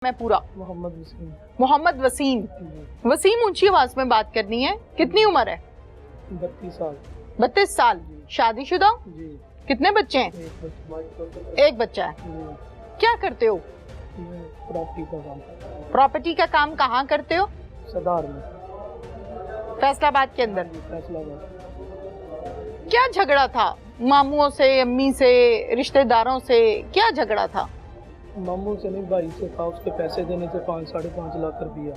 मैं पूरा मोहम्मद वसीम। मोहम्मद वसीम। वसीम, ऊंची आवाज में बात करनी है। कितनी उम्र है? 32 साल। 32 साल। शादीशुदा? जी। कितने बच्चे हैं? एक बच्चा है। क्या करते हो? प्रॉपर्टी का काम। प्रॉपर्टी का काम कहाँ करते हो? सदार में, फैसलाबाद के अंदर। फैसलाबाद। क्या झगड़ा था? मामुओं से, अम्मी से, रिश्तेदारों से क्या झगड़ा था? मामू से नहीं, भाई से था। उसके पैसे देने थे 5-5.5 लाख रुपया,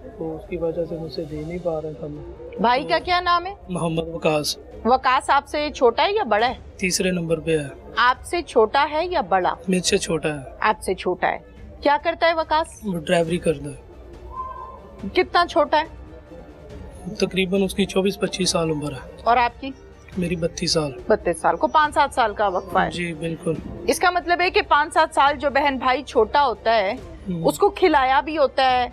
तो उसकी वजह से मुझसे दे नहीं पा रहे था मैं। भाई का क्या नाम है? मोहम्मद वकास। वकास आपसे छोटा है या बड़ा है? तीसरे नंबर पे है। आपसे छोटा है या बड़ा? मुझसे छोटा है। आपसे छोटा है। क्या करता है वकास? वो ड्राइवरी करता है। कितना छोटा है? तकरीबन उसकी 24-25 साल उम्र है। और आपकी? मेरी 32 साल। 32 साल को 5-7 साल का वक्फा है। जी बिल्कुल। इसका मतलब है कि 5-7 साल जो बहन भाई छोटा होता है उसको खिलाया भी होता है,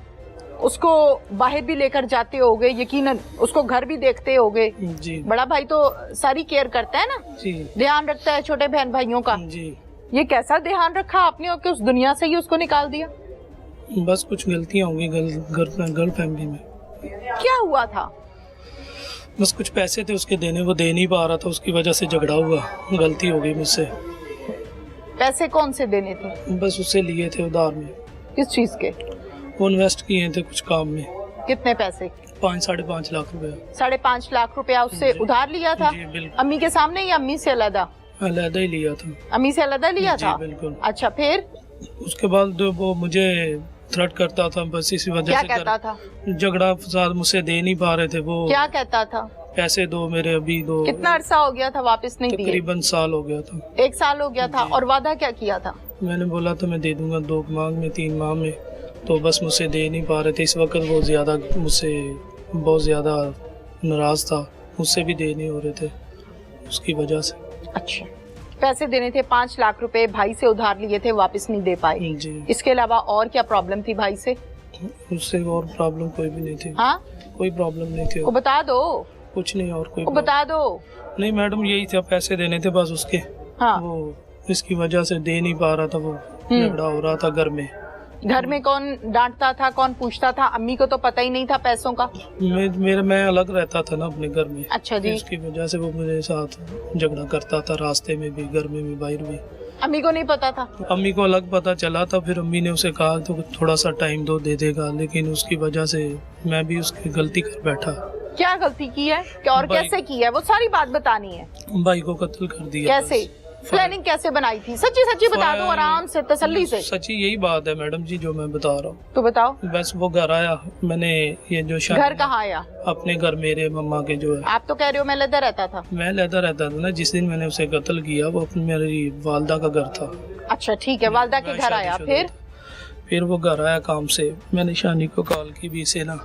उसको बाहर भी लेकर जाते होगे, यकीनन उसको घर भी देखते होगे। जी। बड़ा भाई तो सारी केयर करता है ना? जी। ध्यान रखता है छोटे बहन भाइयों का। जी। ये कैसा ध्यान रखा आपने कि उस दुनिया से ही उसको निकाल दिया? बस कुछ गलतियां होंगी गर्ल फैमिली में। क्या हुआ था? बस कुछ पैसे थे उसके देने, वो दे नहीं पा रहा था, उसकी वजह से झगड़ा हुआ। गलती हो गई मुझसे। पैसे कौन से देने थे? बस उससे लिए थे उधार में। किस चीज के? वो इन्वेस्ट किए थे कुछ काम में। कितने पैसे? 5-5.5 लाख रुपया। 5.5 लाख रुपया उससे उधार लिया था? जी बिल्कुल। अम्मी के सामने या अम्मी से अलग? अलग ही लिया था। अम्मी से अलग लिया था? बिल्कुल। अच्छा, फिर? उसके बाद वो मुझे थ्रेट करता था, बस इसी वजह से। क्या कहता था? झगड़ा फसाद, मुझसे दे नहीं पा रहे थे वो। क्या कहता था? पैसे दो मेरे, अभी दो। कितना अरसा हो गया था वापस नहीं दिए? तकरीबन साल हो गया था। 1 साल हो गया था। और वादा क्या किया था? मैंने बोला था मैं दे दूंगा 2 माह में, 3 माह में, तो बस मुझसे दे नहीं पा रहे थे। इस वक्त वो ज्यादा मुझसे बहुत ज्यादा नाराज था, मुझसे भी दे नहीं हो रहे थे उसकी वजह से। अच्छा, पैसे देने थे 5 लाख रुपए, भाई से उधार लिए थे, वापस नहीं दे पाए। जी। इसके अलावा और क्या प्रॉब्लम थी भाई से? उससे और प्रॉब्लम कोई भी नहीं थी। हाँ, कोई प्रॉब्लम नहीं थी। वो बता दो। कुछ नहीं और कोई। वो बता दो। नहीं मैडम, यही था, पैसे देने थे बस उसके। हाँ। वो इसकी वजह से दे नहीं पा रहा था, वो झगड़ा हो रहा था घर में। घर में कौन डांटता था, कौन पूछता था? अम्मी को तो पता ही नहीं था पैसों का। मैं अलग रहता था ना अपने घर में। अच्छा जी। इसकी वजह से वो मेरे साथ झगड़ा करता था, रास्ते में भी, घर में भी, बाहर भी। अम्मी को नहीं पता था? अम्मी को अलग पता चला था, फिर अम्मी ने उसे कहा तो थोड़ा सा टाइम दो, दे देगा, लेकिन उसकी वजह से मैं भी उसकी गलती कर बैठा। क्या गलती की है और कैसे की है, वो सारी बात बतानी है। भाई को कत्ल कर दिया। कैसे? प्लानिंग कैसे बनाई थी? सच्ची सच्ची बता दो, आराम से, तसल्ली से। सच्ची यही बात है मैडम जी जो मैं बता रहा हूँ। तो बताओ। बस वो घर आया, मैंने ये जो घर कहाँ आया? अपने घर, मेरे मम्मा के जो है। आप तो कह रहे हो मैं लदा रहता था। मैं लदा रहता था ना, जिस दिन मैंने उसे कत्ल किया वो अपनी मेरी वालदा का घर था। अच्छा ठीक है, वालदा के घर आया। फिर वो घर आया काम से, मैंने शानी को कॉल की भी, इसे ना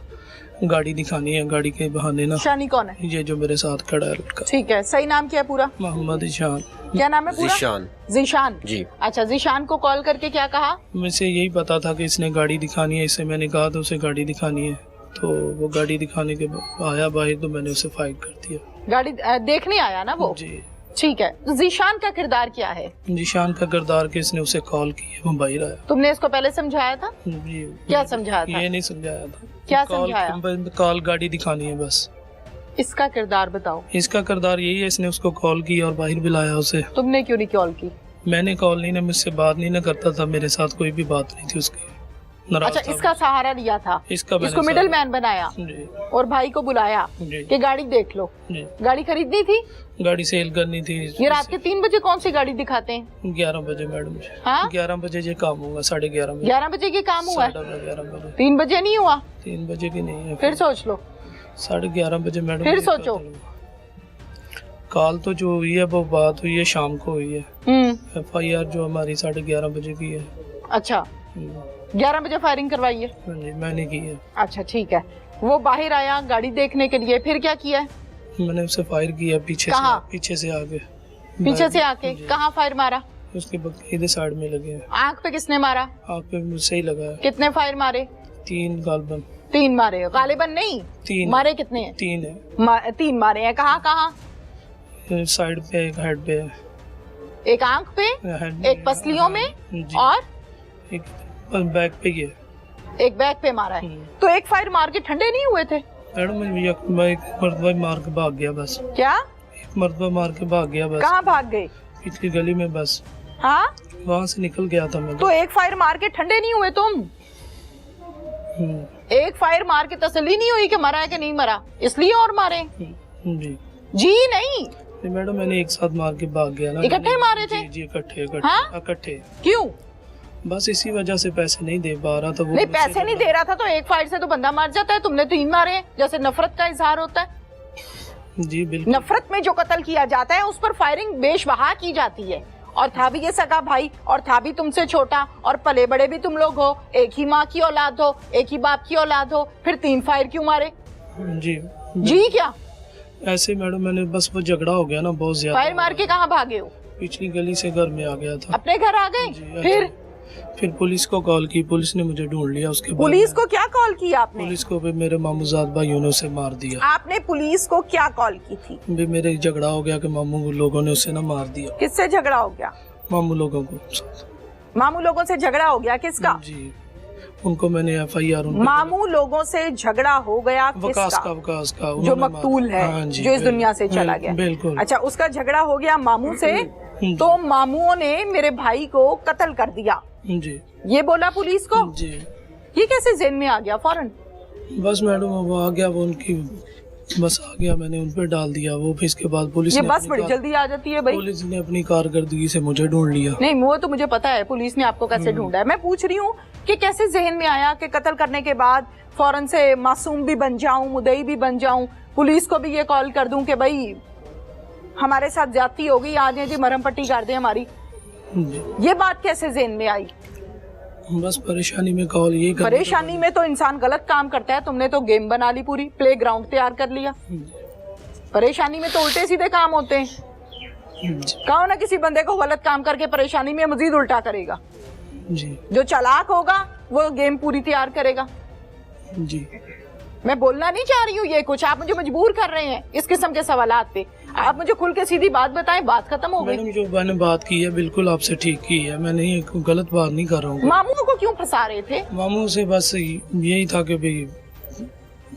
गाड़ी दिखानी है, गाड़ी के बहाने ना। शानी कौन है? ये जो मेरे साथ खड़ा है लड़का। ठीक है, सही नाम क्या है पूरा? मोहम्मद ईशान। क्या नाम है पूरा? ज़ीशान। ज़ीशान जी। अच्छा, ज़ीशान को कॉल करके क्या कहा? मुझे यही पता था कि इसने गाड़ी दिखानी है, इसे मैंने कहा था उसे गाड़ी दिखानी है, तो वो गाड़ी दिखाने के आया बाहर, तो मैंने उसे फाइट कर दिया। गाड़ी देखने आया ना वो? जी। ठीक है, तो ज़ीशान का किरदार क्या है? ज़ीशान का किरदार के इसने उसे कॉल की, वो बाहर आया। तुमने इसको पहले समझाया था? जी। क्या समझाया था? ये नहीं समझाया था। क्या समझाया? कॉल गाड़ी दिखानी है बस। इसका किरदार बताओ। इसका किरदार यही है, इसने उसको कॉल की और बाहर बुलाया उसे। तुमने क्यों नहीं कॉल की? मैंने कॉल नहीं ना, मुझसे बात नहीं ना करता था, मेरे साथ कोई भी बात नहीं थी उसकी। अच्छा, इसका सहारा लिया था, इसको मिडिल मैन बनाया और भाई को बुलाया कि गाड़ी देख लो। गाड़ी खरीदनी थी, गाड़ी सेल करनी थी। ये रात के 3 बजे कौन सी गाड़ी दिखाते हैं? 11 बजे मैडम। हाँ? 11 बजे ये काम होगा, 11:30 बजे। 11 बजे के काम हुआ है? 11:30 बजे। 3 बजे नहीं हुआ? 3 बजे की नहीं है। फिर सोच लो। 11:30 बजे मैडम। फिर सोचो। कॉल तो जो हुई है वो बात हुई है शाम को हुई है। FIR जो हमारी 11:30 बजे की है। अच्छा, 11 बजे फायरिंग करवाई है? जी, मैंने की है। अच्छा ठीक है, वो बाहर आया गाड़ी देखने के लिए, फिर क्या किया है? मैंने उसे फायर किया पीछे से आके। पीछे से आके कहाँ फायर मारा? उसके इधर साइड में लगे हैं। आंख पे किसने मारा? आंख पे मुझसे ही लगा है। कितने फायर मारे? 3 गालिबन। 3 मारे? गालिबन नहीं, 3 मारे कितने हैं? 3 है। 3 मारे हैं। कहाँ कहाँ? साइड पे, एक हेड पे है। एक आंख पे, एक पसलियों में, और एक बैक पे ही है। एक बैग पे मारा है। तो एक फायर मार के ठंडे नहीं हुए थे? मैडम मैं एक मरतबा मार के भाग गया बस। क्या? एक मरतबा मार के भाग गया बस। कहाँ भाग गए? पिछली गली में बस। हाँ, वहाँ से निकल गया था मैं। तो एक फायर मार के ठंडे नहीं हुए तुम? एक फायर मार के तसल्ली नहीं हुई कि मरा है कि नहीं मरा, इसलिए और मारे? जी जी नहीं मैडम, मैंने एक साथ मार के भाग गया ना। इकट्ठे मारे थे? जी इकट्ठे हाँ? इकट्ठे। क्यों? बस इसी वजह से पैसे नहीं दे पा रहा था वो। नहीं, पैसे नहीं दे रहा था तो एक फायर से तो बंदा मार जाता है, तुमने 3 मारे हैं, जैसे नफरत का इजहार होता है। जी बिल्कुल। नफरत में जो कत्ल किया जाता है उस पर फायरिंग बेशबहा की जाती है। और था भी ये सगा भाई, और था भी तुमसे छोटा, और पले बड़े भी तुम लोग हो, एक ही माँ की औलाद हो, एक ही बाप की औलाद हो, फिर 3 फायर क्यों मारे? जी क्या? ऐसे मैडम मैंने बस वो झगड़ा हो गया ना बहुत ज्यादा। फायर मार के कहाँ भागे हो? पिछली गली से घर में आ गया था। अपने घर आ गए? फिर पुलिस को कॉल की, पुलिस ने मुझे ढूंढ लिया। उसके बाद पुलिस को क्या कॉल की आपने? पुलिस को भी मेरे मामूजाद भाइयों ने उसे मार दिया। आपने पुलिस को क्या कॉल की थी? भी मेरे झगड़ा हो गया कि मामू लोगों ने उसे ना मार दिया। किससे झगड़ा हो गया? मामू लोगों को। मामू लोगों से झगड़ा हो गया? किसका? जी उनको मैंने FIR। मामू लोगों से झगड़ा हो गया किसका? वकास का जो मकतूल है, जो इस दुनिया से चला गया। बिल्कुल। अच्छा, उसका झगड़ा हो गया मामू से, तो मामुओं ने मेरे भाई को कत्ल कर दिया। जी ये बोला पुलिस को? जी। ये कैसे जेहन में आ गया फौरन? बस मैडम वो आ गया, वो उनकी बस आ गया, मैंने उन पे डाल दिया वो। फिर इसके बाद पुलिस ये ने बस बड़ी जल्दी आ जाती है भाई। पुलिस ने अपनी कारकर्दगी से मुझे ढूंढ लिया। नहीं, वो तो मुझे पता है पुलिस ने आपको कैसे ढूंढा है। मैं पूछ रही हूँ कि कैसे जहन में आया कि कत्ल करने के बाद फौरन से मासूम भी बन जाऊं, मुदई भी बन जाऊं, पुलिस को भी ये कॉल कर दूं कि भाई हमारे साथ ज्यादती हो गई, आज जी मरहम पट्टी कर दे हमारी। ये बात कैसे जहन में आई? बस परेशानी में कॉल ये कर। परेशानी में तो इंसान गलत काम करता है। तुमने तो गेम बना ली, पूरी प्ले ग्राउंड तैयार कर लिया। परेशानी में तो उल्टे सीधे काम होते हैं। कहो ना किसी बंदे को गलत काम करके परेशानी में मजीद उल्टा करेगा। जी जो चालाक होगा वो गेम पूरी तैयार करेगा। जी मैं बोलना नहीं चाह रही हूँ ये कुछ, आप मुझे मजबूर कर रहे हैं इस किस्म के सवालात पे। आप मुझे खुल के सीधी बात बताएं, बात खत्म हो गई। मैडम जो मैंने बात की है बिल्कुल आपसे ठीक की है, मैं नहीं गलत बात नहीं कर रहा हूँ। मामू को क्यों फंसा रहे थे? मामू से बस यही था कि भाई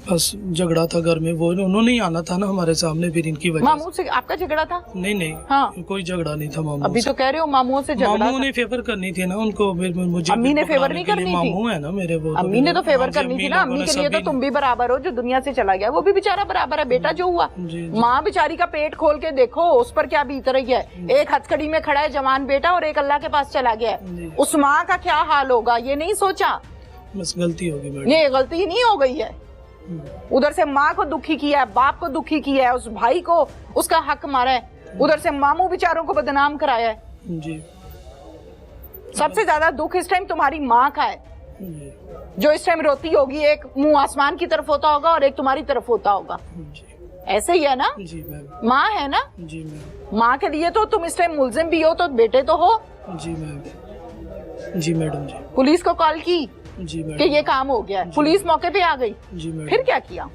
बस झगड़ा था घर में, वो उन्होंने ही आना था ना हमारे सामने, फिर इनकी वजह मामू से आपका झगड़ा था? नहीं हाँ। कोई झगड़ा नहीं था मामू अभी तो कह रहे हो मामू से झगड़ा। मामू ने फेवर करनी थी ना उनको, मुझे अम्मी ने फेवर नहीं करनी थी। मामू है ना मेरे, वो अम्मी ने तो फेवर करनी थी ना। अम्मी के लिए तो तुम भी बराबर हो, जो दुनिया से चला गया वो भी बेचारा बराबर है। बेटा जो हुआ, माँ बेचारी का पेट खोल के देखो उस पर क्या बीत रही है। एक हथकड़ी में खड़ा है जवान बेटा और एक अल्लाह के पास चला गया है। उस माँ का क्या हाल होगा ये नहीं सोचा? बस गलती होगी मैडम। ये गलती नहीं हो गई है। उधर से माँ को दुखी किया है, बाप को दुखी किया है, उस भाई को उसका हक मारा है, उधर से मामू बेचारों को बदनाम कराया है। जी सबसे ज्यादा दुख इस टाइम तुम्हारी माँ का है, जो इस टाइम रोती होगी। एक मुंह आसमान की तरफ होता होगा और एक तुम्हारी तरफ होता होगा। ऐसे ही है ना? जी मैम। माँ है ना? जी मैम। माँ के लिए तो तुम इस टाइम मुल्जिम भी हो, तो बेटे तो हो। जी मैम। जी मैडम। जी पुलिस को कॉल की जी मैडम कि ये काम हो गया है, पुलिस मौके पे आ गई। जी मैडम। फिर क्या किया?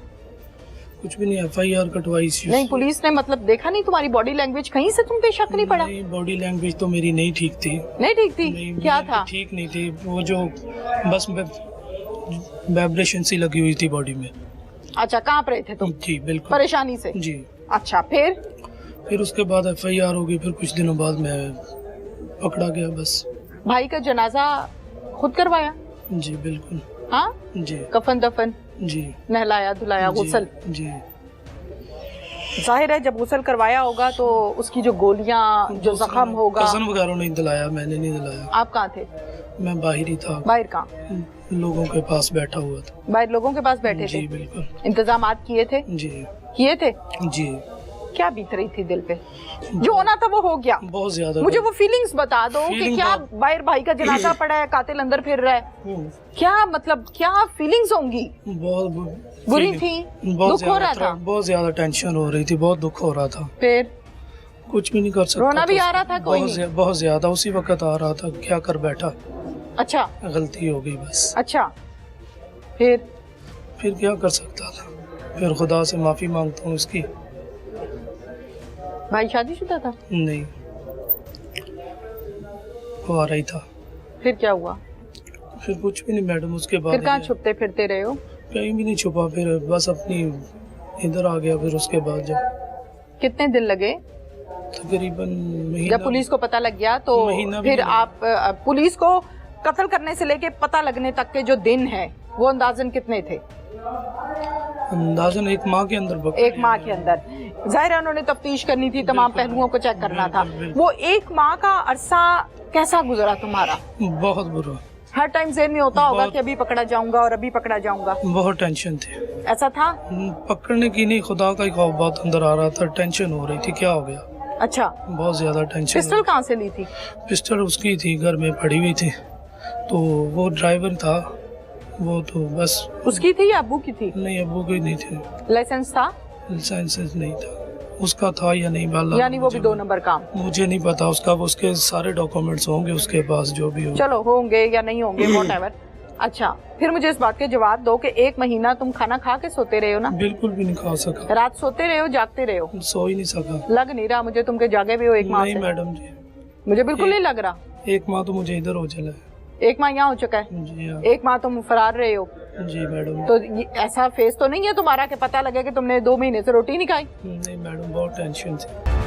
कुछ भी नहीं, FIR कटवाई। नहीं, पुलिस ने मतलब देखा नहीं तुम्हारी बॉडी लैंग्वेज, कहीं से तुम पे शक नहीं पड़ा? नहीं, बॉडी लैंग्वेज तो मेरी नहीं ठीक थी। नहीं ठीक थी? क्या था? ठीक नहीं थी, वो जो बस वाइब्रेशन सी लगी हुई थी बॉडी में। अच्छा, कांप रहे थे तुम? जी बिल्कुल। परेशानी से? जी। अच्छा, फिर उसके बाद FIR हो गई, फिर कुछ दिनों बाद मैं पकड़ा गया। बस भाई का जनाजा खुद करवाया? जी बिल्कुल। हाँ जी। कफन दफन? जी। नहलाया धुलाया, गुस्ल? जी। जाहिर है जब गुस्ल करवाया होगा तो उसकी जो गोलियां, जो जख्म होगा। कसन वगैरह नहीं दिलाया, मैंने नहीं दिलाया। आप कहाँ थे? मैं बाहर ही था। बाहर कहाँ? लोगों के पास बैठा हुआ था। बाहर लोगों के पास बैठे थे? जी बिल्कुल। इंतजामात किए थे? जी किए थे। जी। क्या बीत रही थी दिल पे? जो होना था वो हो गया। बहुत ज्यादा। मुझे वो फीलिंग्स बता दो कि क्या बाहर भाई का जनाजा पड़ा है, कातिल अंदर फिर रहा है, क्या मतलब क्या फीलिंग्स होंगी? बहुत बुरी थी, दुख हो रहा था, बहुत ज्यादा टेंशन हो रही थी, बहुत दुख हो रहा था। फिर कुछ भी नहीं कर सकता, रोना भी आ रहा था? कोई नहीं? बहुत ज्यादा उसी वक्त आ रहा था, क्या कर बैठा। अच्छा, गलती हो गई बस। अच्छा, फिर क्या कर सकता था, फिर खुदा से माफी मांगता हूँ उसकी। भाई शादीशुदा था? नहीं, वो आ रही था। फिर क्या हुआ? फिर कुछ भी नहीं मैडम, उसके बाद फिर कहाँ छुपते फिरते रहे हो? कहीं भी नहीं छुपा, फिर बस अपनी इधर आ गया। फिर उसके बाद जब कितने दिन लगे? तकरीबन महीना, जब पुलिस को पता लग गया तो महीना भी फिर नहीं आप पुलिस को कत्ल करने से लेके पता लगने तक के जो दिन है वो अंदाजन कितने थे? अंदाजन 1 माह के अंदर पकड़ एक माह के अंदर। जाहिर है उन्होंने तफ्तीश करनी थी, तमाम पहलुओं को चेक करना था। वो 1 माह का अरसा कैसा गुजरा तुम्हारा? बहुत बुरा। हर टाइम जेहन में होता होगा बहुत- कि अभी पकड़ा जाऊंगा और अभी पकड़ा जाऊंगा, बहुत टेंशन थी। ऐसा था? पकड़ने की नहीं, खुदा का ही खौफ बहुत अंदर आ रहा था। टेंशन हो रही थी, क्या हो गया, अच्छा। बहुत ज्यादा टेंशन। पिस्टल कहाँ से ली थी? पिस्टल उसकी थी, घर में पड़ी हुई थी। तो वो ड्राइवर था, वो तो बस उसकी थी या अब्बू की थी? नहीं, अब्बू की नहीं थी, लाइसेंस था? लाइसेंस नहीं था। उसका था या नहीं वाला, यानी वो भी 2 नंबर काम? मुझे नहीं पता उसका। उसके सारे डॉक्यूमेंट्स होंगे उसके पास, जो भी हो। चलो होंगे या नहीं होंगे, व्हाटएवर। अच्छा, फिर मुझे इस बात के जवाब दो कि 1 महीना तुम खाना खा के सोते रहे हो ना? बिल्कुल भी नहीं खा सका, रात सोते रहे हो, जागते रहे हो? सो ही नहीं सका। लग नहीं रहा मुझे तुम के जागे भी हो 1 माह नहीं से। मैडम जी, मुझे बिल्कुल नहीं लग रहा। 1 माह तो मुझे इधर हो चला है। 1 माह यहाँ हो चुका है? जी हाँ। 1 माह तुम फरार रहे हो? जी मैडम। तो ऐसा फेस तो नहीं है तुम्हारा कि पता लगे कि तुमने 2 महीने से रोटी नहीं खाई? नहीं मैडम, बहुत टेंशन थी।